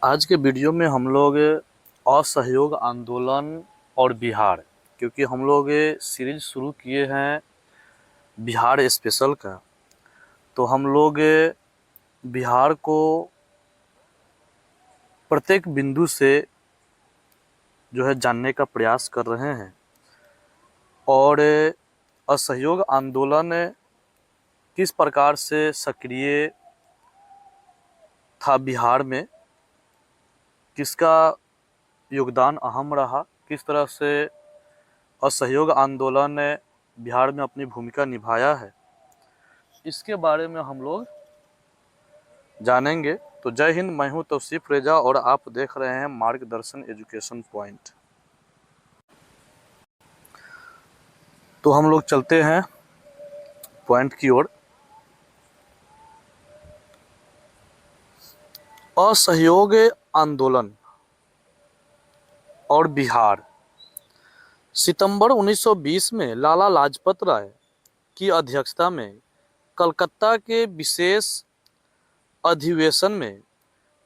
आज के वीडियो में हम लोग असहयोग आंदोलन और बिहार, क्योंकि हम लोग सीरीज शुरू किए हैं बिहार स्पेशल का, तो हम लोग बिहार को प्रत्येक बिंदु से जो है जानने का प्रयास कर रहे हैं। और असहयोग आंदोलन किस प्रकार से सक्रिय था बिहार में, किसका योगदान अहम रहा, किस तरह से असहयोग आंदोलन ने बिहार में अपनी भूमिका निभाया है, इसके बारे में हम लोग जानेंगे। तो जय हिंद, मैं हूं तौसीफ रेजा और आप देख रहे हैं मार्गदर्शन एजुकेशन पॉइंट। तो हम लोग चलते हैं पॉइंट की ओर। असहयोग आंदोलन और बिहार। सितंबर 1920 में लाला लाजपत राय की अध्यक्षता में कलकत्ता के विशेष अधिवेशन में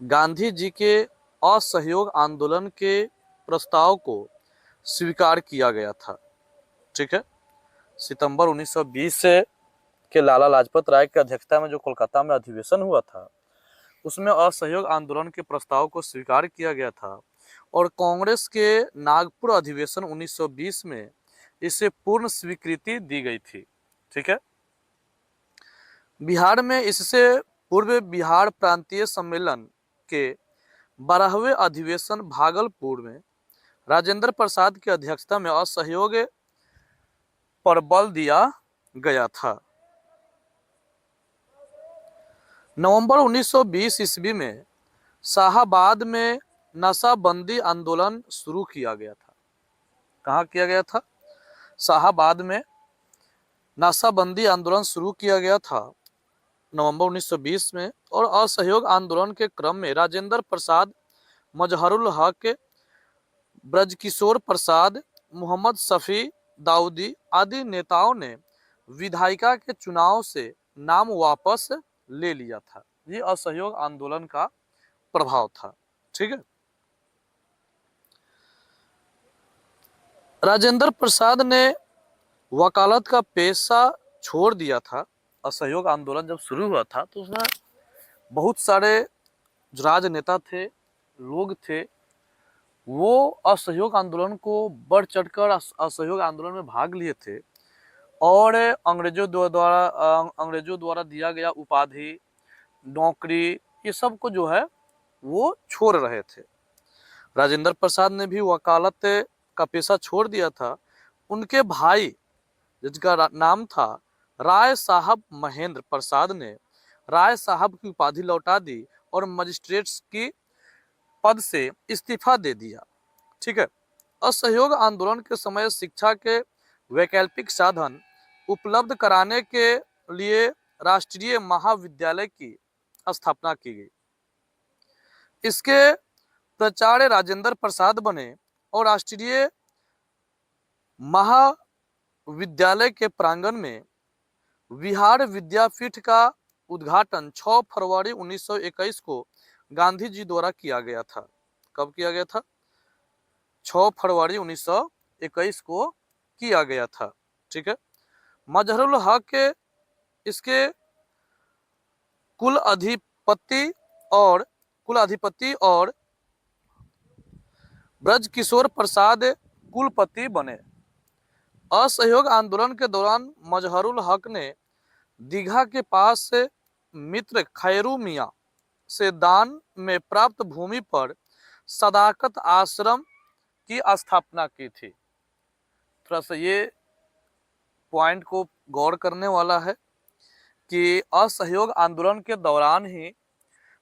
गांधी जी के असहयोग आंदोलन के प्रस्ताव को स्वीकार किया गया था। ठीक है, सितंबर 1920 के लाला लाजपत राय की अध्यक्षता में जो कोलकाता में अधिवेशन हुआ था, उसमें असहयोग आंदोलन के प्रस्ताव को स्वीकार किया गया था और कांग्रेस के नागपुर अधिवेशन 1920 में इसे पूर्ण स्वीकृति दी गई थी। ठीक है, बिहार में इससे पूर्व बिहार प्रांतीय सम्मेलन के 12वें अधिवेशन भागलपुर में राजेंद्र प्रसाद की अध्यक्षता में असहयोग पर बल दिया गया था। नवंबर 1920 ईस्वी में शाहाबाद में नशाबंदी आंदोलन शुरू किया गया था। कहाँ किया गया था? शाहाबाद में नशाबंदी आंदोलन शुरू किया गया था नवंबर 1920 में। और असहयोग आंदोलन के क्रम में राजेंद्र प्रसाद, मजहरुल हक, ब्रजकिशोर प्रसाद, मोहम्मद शफी दाऊदी आदि नेताओं ने विधायिका के चुनाव से नाम वापस ले लिया था। ये असहयोग आंदोलन का प्रभाव था। ठीक है, राजेंद्र प्रसाद ने वकालत का पेशा छोड़ दिया था। असहयोग आंदोलन जब शुरू हुआ था तो उसमें बहुत सारे जो राजनेता थे, लोग थे, वो असहयोग आंदोलन को बढ़ चढ़कर असहयोग आंदोलन में भाग लिए थे और अंग्रेजों द्वारा दिया गया उपाधि, नौकरी, ये सब को जो है वो छोड़ रहे थे। राजेंद्र प्रसाद ने भी वकालत का पेशा छोड़ दिया था। उनके भाई, जिनका नाम था राय साहब महेंद्र प्रसाद, ने राय साहब की उपाधि लौटा दी और मजिस्ट्रेट्स की पद से इस्तीफा दे दिया। ठीक है, असहयोग आंदोलन के समय शिक्षा के वैकल्पिक साधन उपलब्ध कराने के लिए राष्ट्रीय महाविद्यालय की स्थापना की गई। इसके प्राचार्य राजेंद्र प्रसाद बने और राष्ट्रीय महाविद्यालय के प्रांगण में बिहार विद्यापीठ का उद्घाटन 6 फरवरी 1921 को गांधी जी द्वारा किया गया था। कब किया गया था? 6 फरवरी 1921 को किया गया था। ठीक है, मजहरुल हक इसके कुलाधिपति और ब्रजकिशोर प्रसाद कुलपति बने। असहयोग आंदोलन के दौरान मजहरुल हक ने दीघा के पास से मित्र खैरू मियां से दान में प्राप्त भूमि पर सदाकत आश्रम की स्थापना की थी। थोड़ा सा ये पॉइंट को गौर करने वाला है कि असहयोग आंदोलन के दौरान ही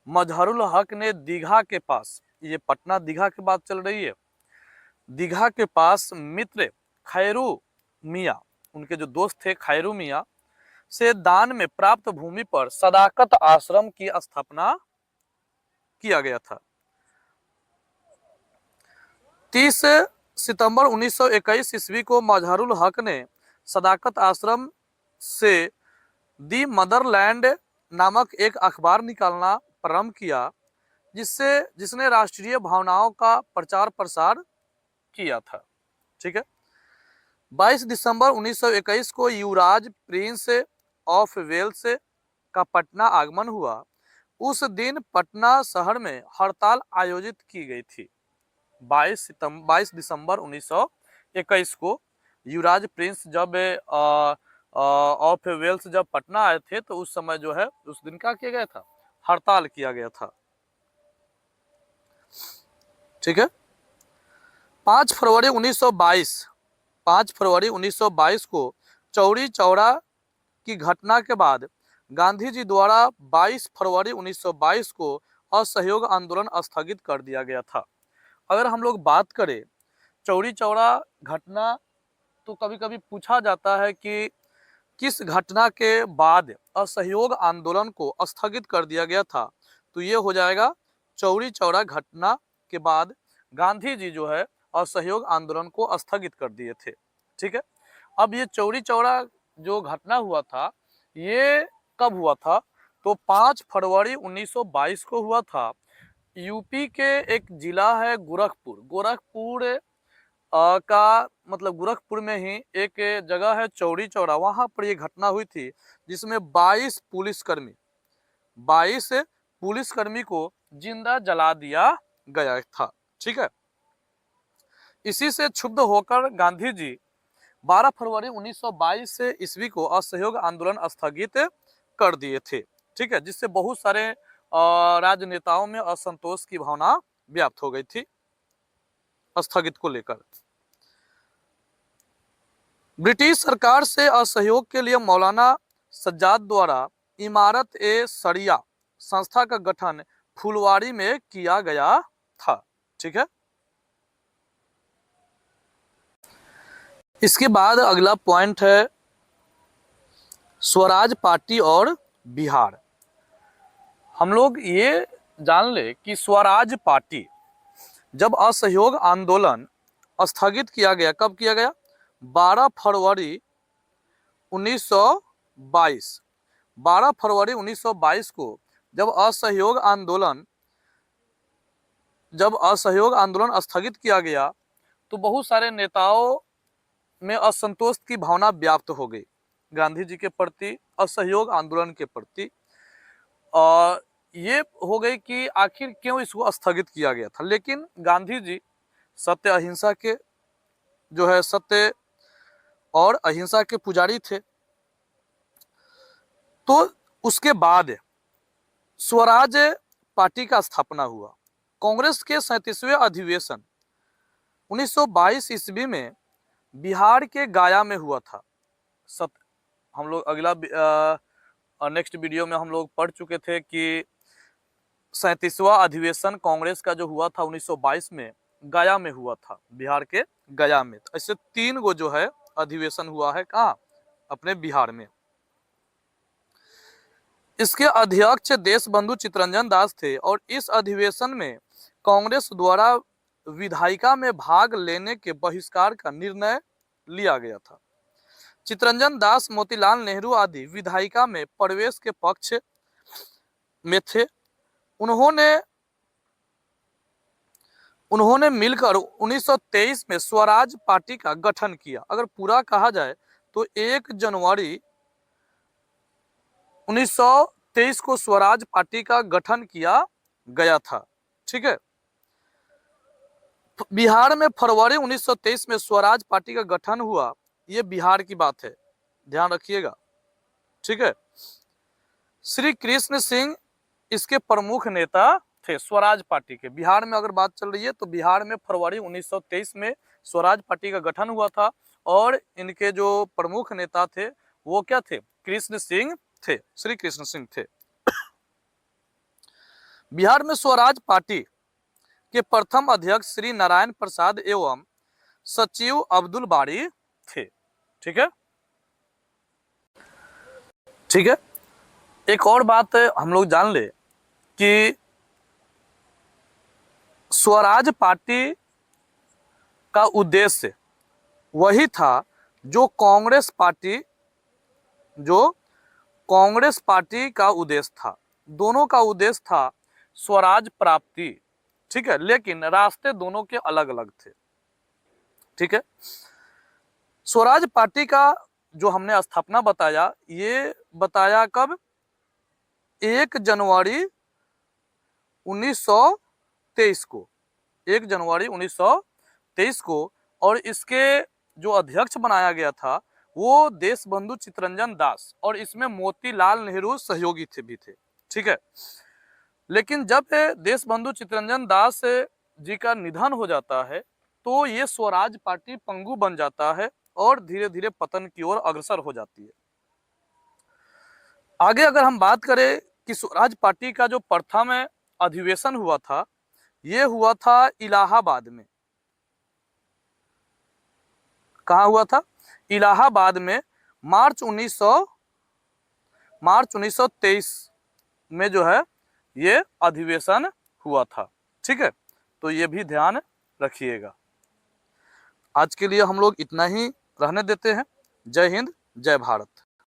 मजहरुल हक ने दीघा के पास, ये पटना दीघा की बात चल रही है, दीघा के पास मित्र खैरू मियां, उनके जो दोस्त थे खैरू मियां, से दान में प्राप्त भूमि पर सदाकत आश्रम की स्थापना किया गया था। 30 सितंबर 1921 ईस्वी को मजहरुल हक ने सदाकत आश्रम से दी मदरलैंड नामक एक अखबार निकालना प्रारंभ किया, जिसने राष्ट्रीय भावनाओं का प्रचार प्रसार किया था। ठीक है। 22 दिसंबर 1921 को युवराज प्रिंस ऑफ वेल्स का पटना आगमन हुआ। उस दिन पटना शहर में हड़ताल आयोजित की गई थी। 22 दिसंबर 1921 को युवराज प्रिंस जब ऑफ वेल्स जब पटना आए थे तो उस समय जो है उस दिन क्या किया गया था, हड़ताल किया गया था। ठीक है। 5 फरवरी 1922 को चौरी चौरा की घटना के बाद गांधी जी द्वारा 22 फरवरी 1922 को असहयोग आंदोलन स्थगित कर दिया गया था। अगर हम लोग बात करें चौरी चौरा घटना, तो कभी कभी पूछा जाता है कि किस घटना के बाद असहयोग आंदोलन को स्थगित कर दिया गया था, तो ये हो जाएगा चौरी चौरा घटना के बाद गांधी जी जो है असहयोग आंदोलन को स्थगित कर दिए थे। ठीक है। अब ये चौरी चौरा जो घटना हुआ था ये कब हुआ था, तो 5 फरवरी 1922 को हुआ था। यूपी के एक जिला है गोरखपुर का मतलब गोरखपुर में ही एक जगह है चौरी चौरा, वहां पर ये घटना हुई थी जिसमें 22 पुलिसकर्मी को जिंदा जला दिया गया था। ठीक है। इसी से क्षुब्ध होकर गांधी जी 12 फरवरी 1922 से ईस्वी को असहयोग आंदोलन स्थगित कर दिए थे। ठीक है। जिससे बहुत सारे राजनेताओं में असंतोष की भावना व्याप्त हो गई थी स्थगित को लेकर। ब्रिटिश सरकार से असहयोग के लिए मौलाना सज्जाद द्वारा इमारत ए सरिया संस्था का गठन फुलवारी में किया गया था। ठीक है। इसके बाद अगला पॉइंट है स्वराज पार्टी और बिहार। हम लोग ये जान ले कि स्वराज पार्टी जब असहयोग आंदोलन स्थगित किया गया, कब किया गया, 12 फरवरी 1922 को जब असहयोग आंदोलन स्थगित किया गया तो बहुत सारे नेताओं में असंतोष की भावना व्याप्त हो गई गांधी जी के प्रति, असहयोग आंदोलन के प्रति। और ये हो गई कि आखिर क्यों इसको स्थगित किया गया था। लेकिन गांधी जी सत्य और अहिंसा के पुजारी थे। तो उसके बाद स्वराज पार्टी का स्थापना हुआ। कांग्रेस के 37वें अधिवेशन 1922 ईस्वी में बिहार के गया में हुआ था। हम लोग अगला नेक्स्ट वीडियो में हम लोग पढ़ चुके थे कि 37वां अधिवेशन कांग्रेस का जो हुआ था 1922 में गया में हुआ था, बिहार के गया में। ऐसे 3 गो जो है अधिवेशन हुआ है, कहाँ, अपने बिहार में। इसके अध्यक्ष देशबंधु चित्तरंजन दास थे और इस अधिवेशन में कांग्रेस द्वारा विधायिका में भाग लेने के बहिष्कार का निर्णय लिया गया था। चित्तरंजन दास मोतीलाल नेहरू आदि विधायिका में प्रवेश के पक्ष में थे। उन्होंने मिलकर 1923 में स्वराज पार्टी का गठन किया। अगर पूरा कहा जाए तो 1 जनवरी 1923 को स्वराज पार्टी का गठन किया गया था। ठीक है। बिहार में फरवरी 1923 में स्वराज पार्टी का गठन हुआ। ये बिहार की बात है, ध्यान रखिएगा। ठीक है। श्री कृष्ण सिंह इसके प्रमुख नेता थे स्वराज पार्टी के। बिहार में अगर बात चल रही है तो बिहार में फरवरी 1923 में स्वराज पार्टी का गठन हुआ था और इनके जो प्रमुख नेता थे वो क्या थे, कृष्ण सिंह थे, श्री कृष्ण सिंह थे। बिहार में स्वराज पार्टी के प्रथम अध्यक्ष श्री नारायण प्रसाद एवं सचिव अब्दुल बारी थे। ठीक है। ठीक है। एक और बात हम लोग जान ले कि स्वराज पार्टी का उद्देश्य वही था जो कांग्रेस पार्टी का उद्देश्य था। दोनों का उद्देश्य था स्वराज प्राप्ति, ठीक है, लेकिन रास्ते दोनों के अलग अलग थे, ठीक है। स्वराज पार्टी का जो हमने स्थापना बताया, ये बताया कब, 1 जनवरी 1923 को, 1 जनवरी 1923 को। और इसके जो अध्यक्ष बनाया गया था वो देशबंधु चित्तरंजन दास, और इसमें मोतीलाल नेहरू सहयोगी भी थे, ठीक है। लेकिन जब देशबंधु चित्तरंजन दास जी का निधन हो जाता है तो ये स्वराज पार्टी पंगु बन जाता है और धीरे धीरे पतन की ओर अग्रसर हो जाती है। आगे अगर हम बात करें कि स्वराज पार्टी का जो प्रथम अधिवेशन हुआ था, ये हुआ था इलाहाबाद में। कहाँ हुआ था? इलाहाबाद में मार्च 1923 में जो है ये अधिवेशन हुआ था, ठीक है। तो ये भी ध्यान रखिएगा। आज के लिए हम लोग इतना ही रहने देते हैं। जय हिंद, जय भारत।